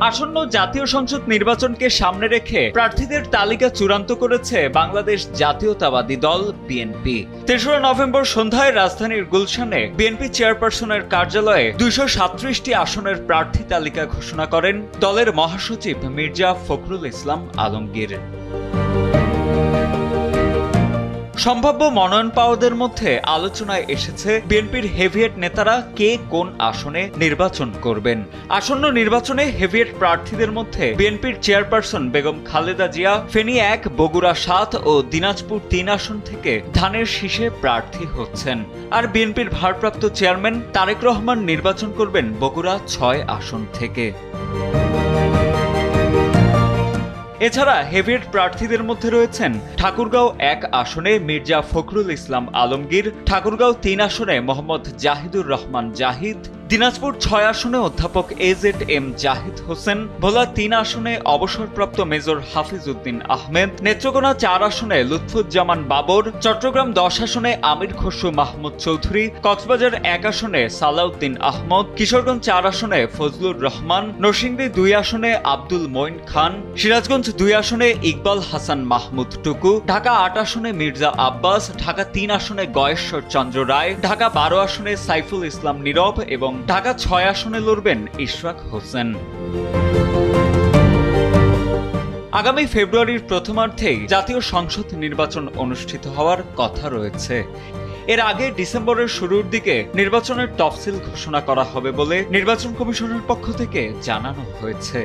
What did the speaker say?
আসন্ন জাতীয় সংসদ নির্বাচনকে সামনে রেখে প্রার্থীদের তালিকা চূড়ান্ত করেছে বাংলাদেশ জাতীয়তাবাদী দল বিএনপি। ৩রা নভেম্বর সন্ধ্যায় রাজধানীর গুলশানে বিএনপি চেয়ারপারসনের কার্যালয়ে ২৩৭টি আসনের প্রার্থী তালিকা ঘোষণা করেন দলের মহাসচিব মির্জা ফখরুল ইসলাম আলমগীর। সম্ভাব্য মনোনয়ন পাওয়াদের মধ্যে আলোচনায় এসেছে বিএনপির হেভিয়েট নেতারা কে কোন আসনে নির্বাচন করবেন। আসন্ন নির্বাচনে হেভিয়েট প্রার্থীদের মধ্যে বিএনপির চেয়ারপারসন বেগম খালেদা জিয়া ফেনী ১, বগুড়া ৭ ও দিনাজপুর ৩ আসন থেকে ধানের শীষে প্রার্থী হচ্ছেন। আর বিএনপির ভারপ্রাপ্ত চেয়ারম্যান তারেক রহমান নির্বাচন করবেন বগুড়া ৬ আসন থেকে। এছাড়া হেভিয়েট প্রার্থীদের মধ্যে রয়েছেন ঠাকুরগাঁও ১ আসনে মির্জা ফখরুল ইসলাম আলমগীর, ঠাকুরগাঁও ৩ আসনে মোহাম্মদ জাহিদুর রহমান জাহিদ, দিনাজপুর ৬ আসনে অধ্যাপক AZM জাহিদ হোসেন, ভোলা ৩ আসনে অবসরপ্রাপ্ত মেজর হাফিজ উদ্দিন আহমেদ, নেত্রকোনা ৪ আসনে লুৎফুজ্জামান বাবর, চট্টগ্রাম ১০ আসনে আমির খসরু মাহমুদ চৌধুরী, কক্সবাজার ১ আসনে সালাউদ্দিন আহমদ, কিশোরগঞ্জ ৪ আসনে ফজলুর রহমান, নরসিংদী ২ আসনে আব্দুল মঈন খান, সিরাজগঞ্জ ২ আসনে ইকবাল হাসান মাহমুদ টুকু, ঢাকা ৮ আসনে মির্জা আব্বাস, ঢাকা ৩ আসনে গয়েশ্বর চন্দ্র রায়, ঢাকা ১২ আসনে সাইফুল ইসলাম নীরব এবং ঢাকা ৬ আসনে লড়বেন ইশরাক হোসেন। আগামী ফেব্রুয়ারির প্রথমার্ধেই জাতীয় সংসদ নির্বাচন অনুষ্ঠিত হওয়ার কথা রয়েছে। এর আগে ডিসেম্বরের শুরুর দিকে নির্বাচনের তফসিল ঘোষণা করা হবে বলে নির্বাচন কমিশনের পক্ষ থেকে জানানো হয়েছে।